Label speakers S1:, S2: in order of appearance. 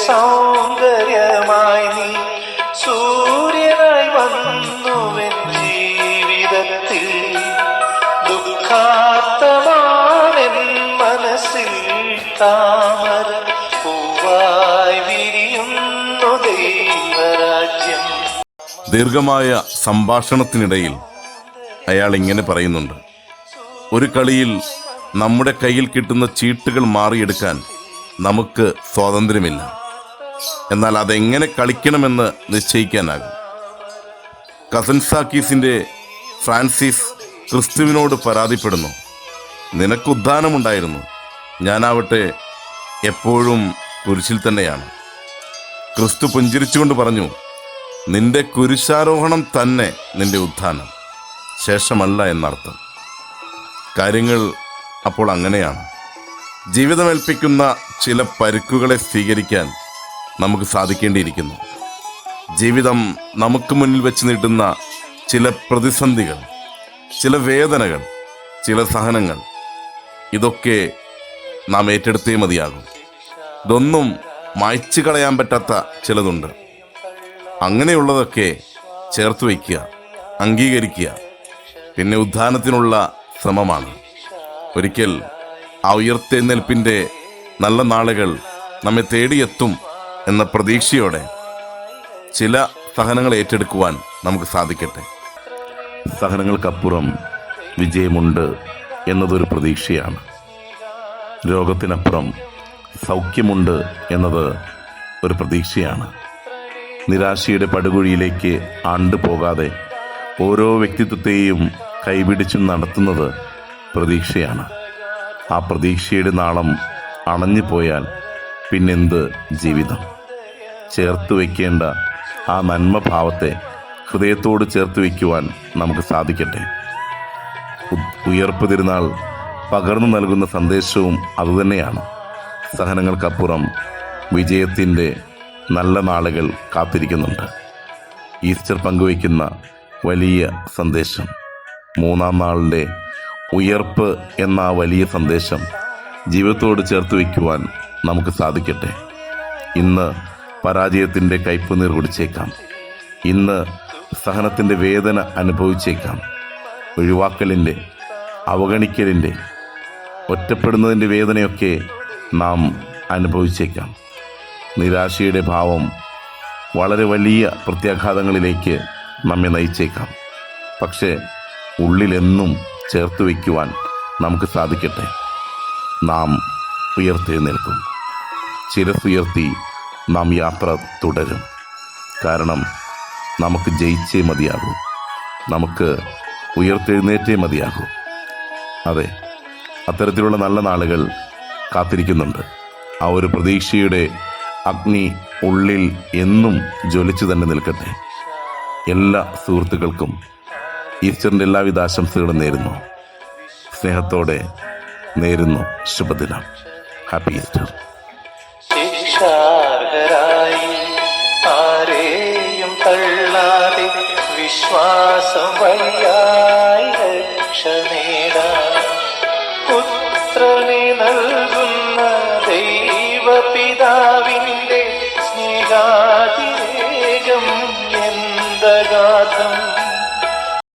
S1: സൗന്ദര്യമായി നീ സൂര്യനായി വന്നുവൻ ജീവിതത്തിൽ. ദുഃഖാത്തമാണെൻ മനസ്സിൽ താമര പൂവായി വിരിയുന്നു ദൈവരാജ്യം.
S2: ദീർഘമായ സംഭാഷണത്തിനിടയിൽ അയാൾ ഇങ്ങനെ പറയുന്നുണ്ട്: ഒരു കളിയിൽ നമ്മുടെ കയ്യിൽ കിട്ടുന്ന ചീട്ടുകൾ മാറിയെടുക്കാൻ നമുക്ക് സ്വാതന്ത്ര്യമില്ല, എന്നാൽ അതെങ്ങനെ കളിക്കണമെന്ന് നിശ്ചയിക്കാനാകും. കസൻസാക്കീസിൻ്റെ ഫ്രാൻസിസ് ക്രിസ്തുവിനോട് പരാതിപ്പെടുന്നു: നിനക്ക് ഉദ്ധാനമുണ്ടായിരുന്നു, ഞാനാവട്ടെ എപ്പോഴും കുരിശിൽ തന്നെയാണ്. ക്രിസ്തു പുഞ്ചിരിച്ചുകൊണ്ട് പറഞ്ഞു: നിന്റെ കുരിശാരോഹണം തന്നെ നിന്റെ ഉദ്ധാനം, ശേഷമല്ല എന്നർത്ഥം. കാര്യങ്ങൾ അപ്പോൾ അങ്ങനെയാണ്. ജീവിതമേൽപ്പിക്കുന്ന ചില പരുക്കുകളെ സ്വീകരിക്കാൻ നമുക്ക് സാധിക്കേണ്ടിയിരിക്കുന്നു. ജീവിതം നമുക്ക് മുന്നിൽ വെച്ച് നീട്ടുന്ന ചില പ്രതിസന്ധികൾ, ചില വേദനകൾ, ചില സഹനങ്ങൾ, ഇതൊക്കെ നാം ഏറ്റെടുത്തേ മതിയാകും. ഇതൊന്നും മായ്ച്ചു കളയാൻ പറ്റാത്ത ചിലതുണ്ട്. അങ്ങനെയുള്ളതൊക്കെ ചേർത്ത് വയ്ക്കുക, അംഗീകരിക്കുക. പിന്നെ ഉദ്ധാനത്തിനുള്ള ശ്രമമാണ്. ഒരിക്കൽ ആ ഉയർത്തെഴുന്നേൽപ്പിൻ്റെ നല്ല നാളുകൾ നമ്മെ തേടിയെത്തും എന്ന പ്രതീക്ഷയോടെ ചില സഹനങ്ങൾ ഏറ്റെടുക്കുവാൻ നമുക്ക് സാധിക്കട്ടെ. സഹനങ്ങൾക്കപ്പുറം വിജയമുണ്ട് എന്നതൊരു പ്രതീക്ഷയാണ്. രോഗത്തിനപ്പുറം സൗഖ്യമുണ്ട് എന്നത് ഒരു പ്രതീക്ഷയാണ്. നിരാശയുടെ പടുകുഴിയിലേക്ക് ആണ്ടുപോകാതെ ഓരോ വ്യക്തിത്വത്തെയും കൈപിടിച്ചു നടത്തുന്നത് പ്രതീക്ഷയാണ്. ആ പ്രതീക്ഷയുടെ നാളം അണഞ്ഞു പോയാൽ പിന്നെന്ത് ജീവിതം? ചേർത്ത് വയ്ക്കേണ്ട ആ നന്മഭാവത്തെ ഹൃദയത്തോട് ചേർത്ത് വയ്ക്കുവാൻ നമുക്ക് സാധിക്കട്ടെ. ഉയർപ്പ് തിരുനാൾ പകർന്നു നൽകുന്ന സന്ദേശവും അതുതന്നെയാണ്. സഹനങ്ങൾക്കപ്പുറം വിജയത്തിൻ്റെ നല്ല നാളുകൾ കാത്തിരിക്കുന്നുണ്ട്. ഈസ്റ്റർ പങ്കുവയ്ക്കുന്ന വലിയ സന്ദേശം, മൂന്നാം നാളിൻ്റെ ഉയർപ്പ് എന്ന വലിയ സന്ദേശം ജീവിതത്തോട് ചേർത്ത് വയ്ക്കുവാൻ നമുക്ക് സാധിക്കട്ടെ. ഇന്ന് പരാജയത്തിൻ്റെ കയ്പുനീർ കുടിച്ചേക്കാം, ഇന്ന് സഹനത്തിൻ്റെ വേദന അനുഭവിച്ചേക്കാം, ഒഴിവാക്കലിൻ്റെ, അവഗണിക്കലിൻ്റെ, ഒറ്റപ്പെടുന്നതിൻ്റെ വേദനയൊക്കെ നാം അനുഭവിച്ചേക്കാം. നിരാശയുടെ ഭാവം വളരെ വലിയ പ്രത്യാഘാതങ്ങളിലേക്ക് നമ്മെ നയിച്ചേക്കാം. പക്ഷേ ഉള്ളിലെന്നും ചേർത്ത് വയ്ക്കുവാൻ നമുക്ക് സാധിക്കട്ടെ. നാം ഉയർത്തെഴുന്നേൽക്കും. ശിരസ്സുയർത്തി നാം യാത്ര തുടരും. കാരണം നമുക്ക് ജയിച്ചേ മതിയാകൂ, നമുക്ക് ഉയർത്തെഴുന്നേറ്റേ മതിയാകൂ. അതെ, അത്തരത്തിലുള്ള നല്ല നാളുകൾ കാത്തിരിക്കുന്നുണ്ട്. ആ ഒരു പ്രതീക്ഷയുടെ അഗ്നി ഉള്ളിൽ എന്നും ജ്വലിച്ചു തന്നെ നിൽക്കട്ടെ. എല്ലാ സുഹൃത്തുക്കൾക്കും ഈസ്റ്ററിൻ്റെ എല്ലാവിധ ആശംസകളും നേരുന്നു. സ്നേഹത്തോടെ നേരുന്നു ശുഭദിനം. Happy Easter.
S1: ശിക്ഷാർഹരായി ആരെയും തള്ളാതെ വിശ്വാസം വഴിയായി രക്ഷ